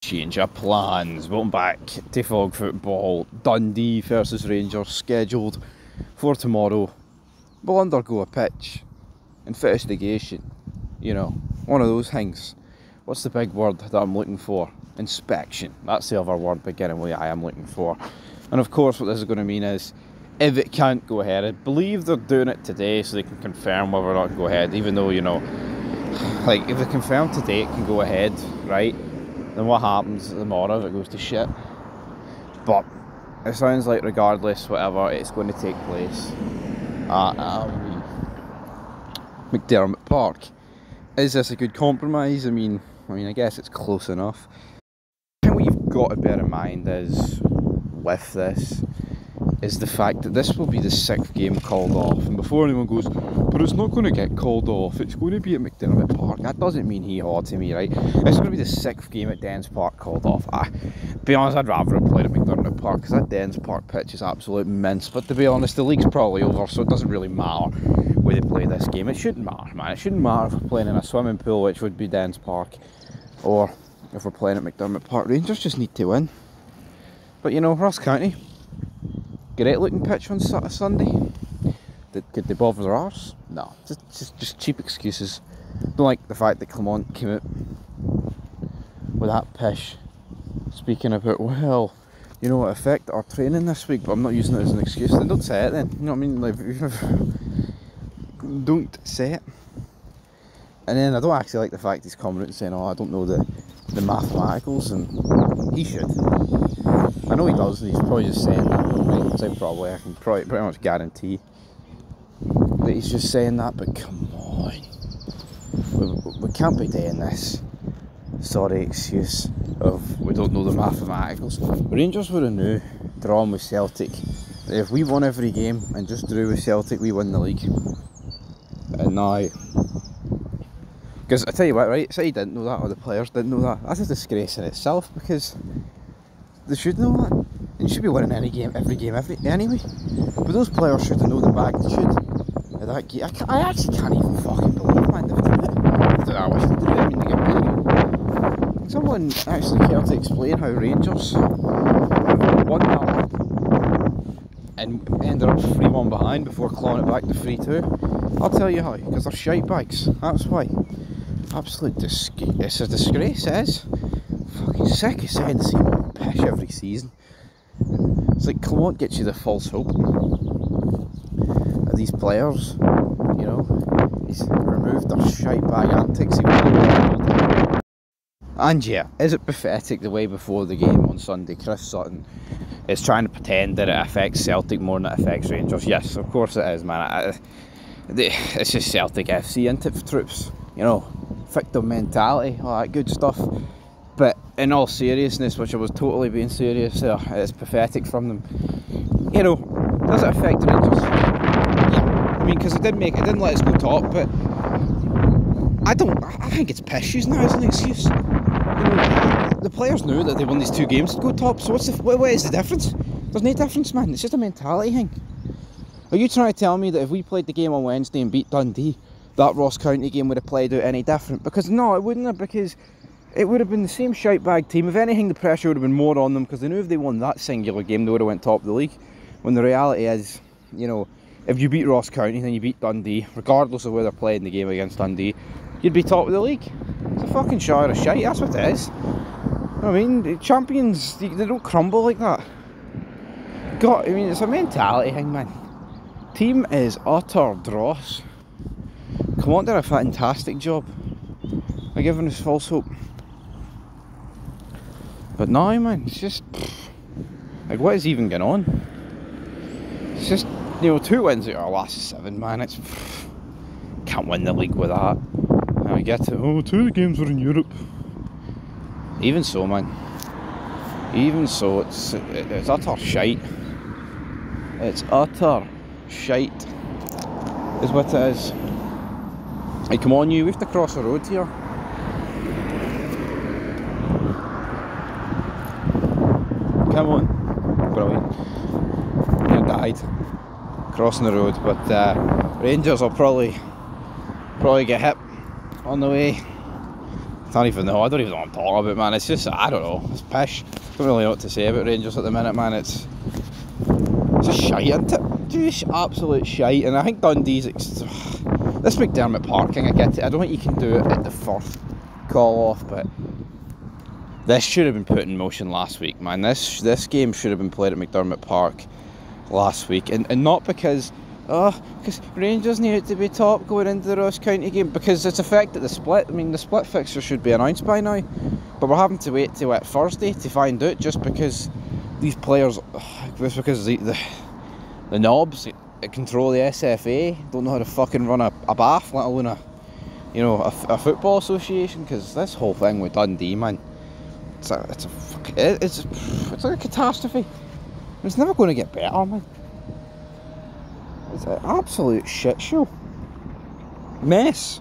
Change of plans. Welcome back to Fog Football. Dundee versus Rangers scheduled for tomorrow. We'll undergo a pitch investigation. You know, one of those things. What's the big word that I'm looking for? Inspection. That's the other word beginning with I am looking for. And of course what this is going to mean is, if it can't go ahead, I believe they're doing it today so they can confirm whether or not it can go ahead, even though, you know, like, if they confirm today it can go ahead, right? Then what happens tomorrow if it goes to shit? But it sounds like regardless, whatever, it's going to take place at Mcdiarmid Park. Is this a good compromise? I mean, I guess it's close enough. I think what you've got to bear in mind is, with this, is the fact that this will be the 6th game called off. And before anyone goes, but it's not going to get called off, it's going to be at Mcdiarmid Park, that doesn't mean hee-haw to me, right? It's going to be the 6th game at Dens Park called off. To be honest, I'd rather have played at Mcdiarmid Park, because that Dens Park pitch is absolute mince. But to be honest, the league's probably over, so it doesn't really matter where they play this game. It shouldn't matter, man. It shouldn't matter if we're playing in a swimming pool, which would be Dens Park, or if we're playing at Mcdiarmid Park. Rangers just need to win. But you know, Ross County, great looking pitch on Sunday. Could they bother their arse? No, just cheap excuses. Don't like the fact that Clement came out with that pish, speaking about, well, you know, it affected our training this week, but I'm not using it as an excuse. Then don't say it then. You know what I mean? Like, don't say it. And then I don't actually like the fact he's coming out and saying, oh, I don't know the mathematicals, and he should. I know he does, and he's probably just saying that. Right? So probably, I can pretty much guarantee that he's just saying that, but come on. We can't be doing this. Sorry excuse of we don't know the mathematicals. Rangers would have knew, drawing with Celtic, that if we won every game and just drew with Celtic, we win the league. And now, because I tell you what, right, City didn't know that, or the players didn't know that. That's a disgrace in itself, because they should know that. And you should be winning every game anyway. But those players should have known the magnitude of that game. I actually can't even fucking believe, man, they've done it. I wish they did it. I mean, they get beat. Can someone actually care to explain how Rangers won that and ended up 3-1 behind before clawing it back to 3-2? I'll tell you how, because they're shite bags. That's why. Absolute disgrace. It's a disgrace, it is. Fucking sick of saying the same pish every season. It's like Clement gets you the false hope of these players, you know. He's removed their shite bag antics. And yeah, is it pathetic the way before the game on Sunday Chris Sutton is trying to pretend that it affects Celtic more than it affects Rangers? Yes, of course it is, man. It's just Celtic FC, isn't it, troops? You know, victim mentality, all that good stuff. But in all seriousness, which I was totally being serious there, it's pathetic from them. You know, does it affect the Rangers? Yeah. I mean, because it didn't let us go top, but I think it's piss using that as an excuse. You know, the players knew that they won these 2 games to go top, so what is the difference? There's no difference, man. It's just a mentality thing. Are you trying to tell me that if we played the game on Wednesday and beat Dundee, that Ross County game would have played out any different? Because no, it wouldn't have, because it would have been the same shite bag team. If anything, the pressure would have been more on them, because they knew if they won that singular game, they would have went top of the league. When the reality is, you know, if you beat Ross County, then you beat Dundee, regardless of whether they're playing the game against Dundee, you'd be top of the league. It's a fucking shower of shite, that's what it is. You know what I mean? The champions, they don't crumble like that. God, I mean, it's a mentality thing, man. Team is utter dross. Clement did a fantastic job by giving us false hope. But now, man, it's just, like, what is even going on? It's just, you know, 2 wins out of our last 7, man. It's, can't win the league with that. And I get it, oh, 2 of the games were in Europe. Even so, man. Even so, it's utter shite. It's utter shite, is what it is. Hey, come on, you, we have to cross the road here. Come on. Brilliant. Near died crossing the road, but Rangers will probably get hit on the way don't even know. I don't even know what I'm talking about, man. It's just, I don't know. It's pish. Don't really know what to say about Rangers at the minute, man. It's just shite, isn't it? Just absolute shite. And I think Dundee's... This McDiarmid parking, I get it. I don't think you can do it at the first call off, but this should have been put in motion last week, man. This game should have been played at McDiarmid Park last week. And not because... because Rangers needed to be top going into the Ross County game, because it's affected the split. I mean, the split fixture should be announced by now, but we're having to wait till Thursday to find out, just because these players, just because the knobs that control the SFA don't know how to fucking run a bath, let alone a football association. Because this whole thing with Dundee, man, it's like a catastrophe. It's never going to get better, man. It's an absolute shit show. Mess.